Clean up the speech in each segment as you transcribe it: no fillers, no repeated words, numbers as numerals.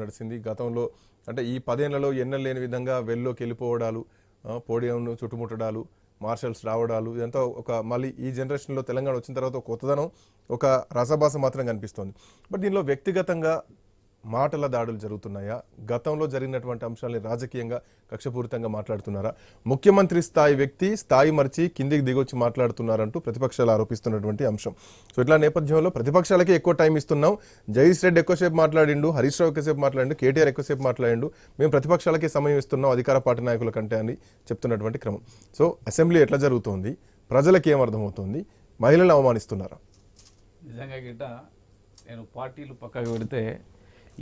నడిచింది. గతంలో అంటే ఈ 10 ఏళ్లలో ఎన్నెలు లేని విధంగా వెల్లోకి వెళ్ళిపోవడాలు, పోడియంను చుట్టుముట్టడాలు, మార్షల్స్ రావడాలు, ఇదంతా ఒక మళ్ళీ ఈ జనరేషన్లో తెలంగాణ వచ్చిన తర్వాత ఒక కొత్తదనం, ఒక రసభాస మాత్రం కనిపిస్తోంది. బట్ దీనిలో వ్యక్తిగతంగా మాటల దాడులు జరుగుతున్నాయా? గతంలో జరిగినటువంటి అంశాలని రాజకీయంగా కక్షపూరితంగా మాట్లాడుతున్నారా? ముఖ్యమంత్రి స్థాయి వ్యక్తి స్థాయి మర్చి కిందికి దిగొచ్చి మాట్లాడుతున్నారంటూ ప్రతిపక్షాలు ఆరోపిస్తున్నటువంటి అంశం. సో ఇట్లా నేపథ్యంలో ప్రతిపక్షాలకే ఎక్కువ టైం ఇస్తున్నాం. జగదీష్ రెడ్డి ఎక్కువసేపు మాట్లాడిండు, హరీష్ రావు ఎక్కువసేపు మాట్లాడిండు, కేటీఆర్ ఎక్కువసేపు మాట్లాడిండు, మేము ప్రతిపక్షాలకే సమయం ఇస్తున్నాం అధికార పార్టీ నాయకుల కంటే అని చెప్తున్నటువంటి క్రమం. సో అసెంబ్లీ ఎట్లా జరుగుతోంది? ప్రజలకు ఏమర్థమవుతోంది? మహిళలు అవమానిస్తున్నారా? నిజంగా గిట్ట నేను పార్టీలు పక్కకు పెడితే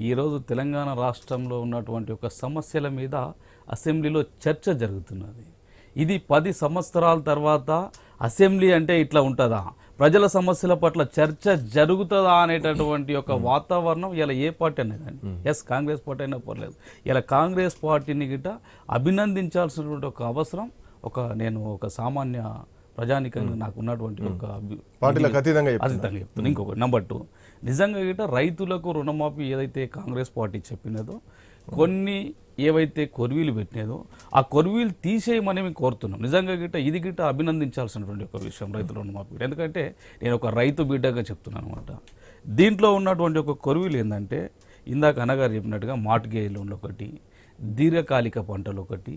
ఈరోజు తెలంగాణ రాష్ట్రంలో ఉన్నటువంటి ఒక సమస్యల మీద అసెంబ్లీలో చర్చ జరుగుతున్నది. ఇది 10 సంవత్సరాల తర్వాత అసెంబ్లీ అంటే ఇట్లా ఉంటుందా, ప్రజల సమస్యల పట్ల చర్చ జరుగుతుందా అనేటటువంటి ఒక వాతావరణం ఇలా ఏ పార్టీ అయినా కానీ, ఎస్ కాంగ్రెస్ పార్టీ అయినా పర్లేదు, ఇలా కాంగ్రెస్ పార్టీని గిట్ట అభినందించాల్సినటువంటి ఒక అవసరం నేను ఒక సామాన్య ప్రజానికంగా నాకు ఉన్నటువంటి ఒక అతీతంగా చెప్తున్నా. ఇంకొకటి నెంబర్ 2, నిజంగా గిట్ట రైతులకు రుణమాఫీ ఏదైతే కాంగ్రెస్ పార్టీ చెప్పినదో, కొన్ని ఏవైతే కొర్వీలు పెట్టినదో ఆ కొర్వీలు తీసేయమని మేము కోరుతున్నాం. నిజంగా గిట్ట ఇది గిట్ట అభినందించాల్సినటువంటి ఒక విషయం రైతుల రుణమాఫీ. ఎందుకంటే నేను ఒక రైతు బిడ్డగా చెప్తున్నాను అనమాట. దీంట్లో ఉన్నటువంటి ఒక కొర్వీలు ఏంటంటే, ఇందాక అన్నగారు చెప్పినట్టుగా మార్ట్గేజ్ లోన్లు ఒకటి, దీర్ఘకాలిక పంటలు ఒకటి,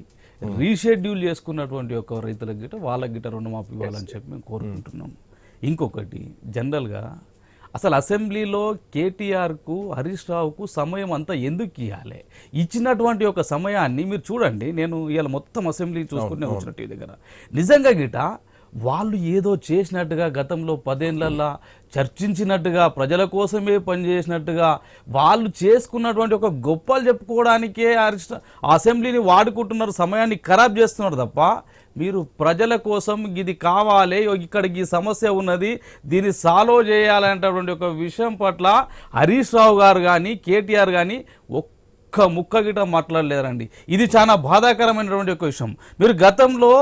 రీషెడ్యూల్ చేసుకున్నటువంటి ఒక రైతుల గిట్ట వాళ్ళ గిట్ట రుణమాఫీ ఇవ్వాలని చెప్పి మేము కోరుకుంటున్నాం. ఇంకొకటి జనరల్గా అసలు అసెంబ్లీలో కేటీఆర్కు హరీష్ రావుకు సమయం అంతా ఎందుకు ఇవ్వాలి? ఇచ్చినటువంటి ఒక సమయాన్ని మీరు చూడండి. నేను ఇవాళ మొత్తం అసెంబ్లీ చూసుకునే వచ్చినట్టు దగ్గర నిజంగా గిట వాళ్ళు ఏదో చేసినట్టుగా, గతంలో 10 ఏళ్లలో చర్చించినట్టుగా, ప్రజల కోసమే పనిచేసినట్టుగా వాళ్ళు చేసుకున్నటువంటి ఒక గొప్పలు చెప్పుకోవడానికే అసెంబ్లీని వాడుకుంటున్నారు, సమయాన్ని ఖరాబ్ చేస్తున్నారు తప్ప మీరు ప్రజల కోసం ఇది కావాలి, ఇక్కడికి ఈ సమస్య ఉన్నది, దీన్ని సాల్వ్ చేయాలనేటటువంటి ఒక విషయం పట్ల హరీష్ రావు గారు కానీ కేటీఆర్ కానీ ఒక్క ముక్క గిట మాట్లాడలేరండి. ఇది చాలా బాధాకరమైనటువంటి ఒక విషయం. మీరు గతంలో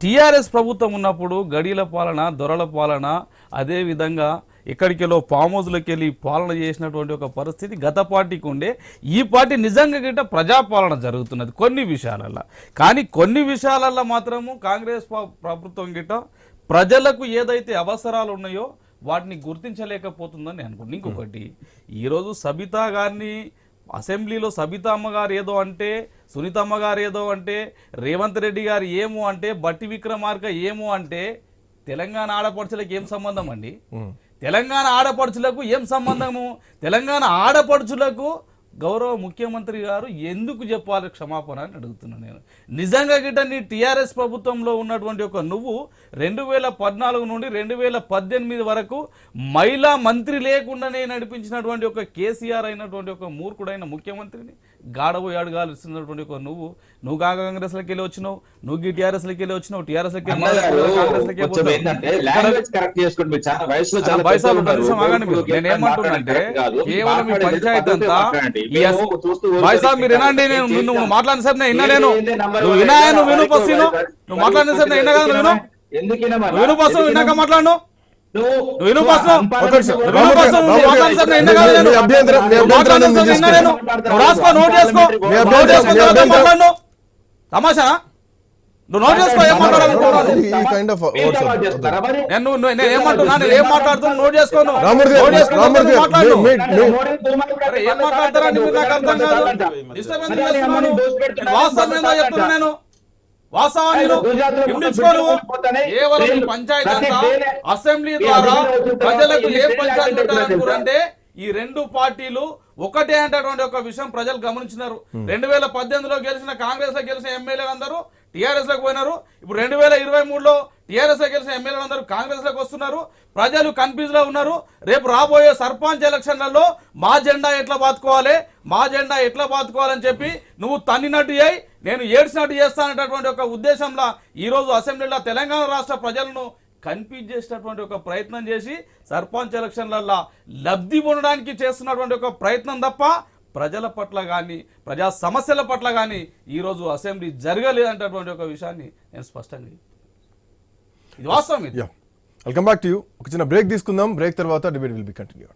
టీఆర్ఎస్ ప్రభుత్వం ఉన్నప్పుడు గడిల పాలన, దొరల పాలన, అదేవిధంగా ఎక్కడికెళ్ళో ఫామ్ హౌస్లోకి వెళ్ళి పాలన చేసినటువంటి ఒక పరిస్థితి గత పార్టీకి ఉండే. ఈ పార్టీ నిజంగా గిట్ట ప్రజాపాలన జరుగుతున్నది కొన్ని విషయాలల్లో, కానీ కొన్ని విషయాలల్లో మాత్రము కాంగ్రెస్ ప్రభుత్వం గిట్ట ప్రజలకు ఏదైతే అవసరాలు ఉన్నాయో వాటిని గుర్తించలేకపోతుందని అనుకుంటున్నాను. ఇంకొకటి, ఈరోజు సబితా గారిని అసెంబ్లీలో సబితమ్మ గారు ఏదో అంటే, సునీతమ్మ గారు ఏదో అంటే, రేవంత్ రెడ్డి గారు ఏమో అంటే, బట్టి విక్రమార్క ఏమో అంటే, తెలంగాణ ఆడపడుచులకు ఏం సంబంధం అండి? తెలంగాణ ఆడపడుచులకు ఏం సంబంధము? తెలంగాణ ఆడపడుచులకు గౌరవ ముఖ్యమంత్రి గారు ఎందుకు చెప్పాలి క్షమాపణ అని అడుగుతున్నాను నేను. నిజంగా గిట్ట నీ టీఆర్ఎస్ ప్రభుత్వంలో ఉన్నటువంటి ఒక నువ్వు 2014 నుండి 2018 వరకు మహిళా మంత్రి లేకుండానే నడిపించినటువంటి ఒక కేసీఆర్ అయినటువంటి ఒక మూర్ఖుడైన ముఖ్యమంత్రిని గాడబోయి అడగాల్సినటువంటి ఒక నువ్వు కాంగ్రెస్లోకి వెళ్ళి వచ్చినావు, నువ్వు టీఆర్ఎస్లోకి వెళ్ళి వచ్చినావు, టీఆర్ఎస్లోకి నేనేమంటున్నానంటే కేవలం ఈ పంచాయతీ అంతా మీరు వినండి. నేను నువ్వు మాట్లాడిన సార్ నేను విన్నా, నువ్వు వినా, నువ్వు విను ఫస్ట్, నువ్వు మాట్లాడిన సార్ నేను విన్నా కదా, నువ్వు విను ఫస్ట్, విన్నాక మాట్లాడు. రాసుకో, నోట్ చేసుకో, తమాషా నువ్వు నోట్ చేసుకో. ఏం మాట్లాడుతున్నా, ఏం మాట్లాడుతున్నా నోట్ చేసుకోను, ఏం మాట్లాడతారని మీరు నాకు అర్థం కాదు. డిస్టర్బెన్స్ చేస్తున్నాను, వాస్తవం ఏందో చెప్తున్నా నేను. కేవలం పంచాయతీ అంతా అసెంబ్లీ ద్వారా ప్రజలకు ఏ పంచాయతీ పెట్టాలనుకుంటే ఈ రెండు పార్టీలు ఒకటే అంటటువంటి ఒక విషయం ప్రజలు గమనించినారు. 2018లో గెలిచిన కాంగ్రెస్ లో గెలిచిన ఎమ్మెల్యేలు అందరూ టీఆర్ఎస్ లోకి పోయినారు. ఇప్పుడు 2023లో టీఆర్ఎస్ లో గెలిచిన ఎమ్మెల్యేలు అందరూ కాంగ్రెస్ లోకి వస్తున్నారు. ప్రజలు కన్ఫ్యూజ్ లో ఉన్నారు. రేపు రాబోయే సర్పంచ్ ఎలక్షన్లలో మా జెండా ఎట్లా బాతుకోవాలని చెప్పి నువ్వు తన్నినట్టు అయి నేను ఏడ్చినట్టు చేస్తానటువంటి ఒక ఉద్దేశంలో ఈరోజు అసెంబ్లీలో తెలంగాణ రాష్ట్ర ప్రజలను కన్ఫ్యూజ్ చేసినటువంటి ఒక ప్రయత్నం చేసి సర్పంచ్ ఎలక్షన్లలో లబ్ధి పొందడానికి చేస్తున్నటువంటి ఒక ప్రయత్నం తప్ప ప్రజల పట్ల కానీ ప్రజా సమస్యల పట్ల కానీ ఈరోజు అసెంబ్లీ జరగలేదంటటువంటి ఒక విషయాన్ని నేను స్పష్టంగా ఇది వాస్తవం. Welcome back to you. ఒక చిన్న బ్రేక్ తీసుకుందాం. బ్రేక్ తర్వాత డిబేట్ విల్ బి కంటిన్యూడ్.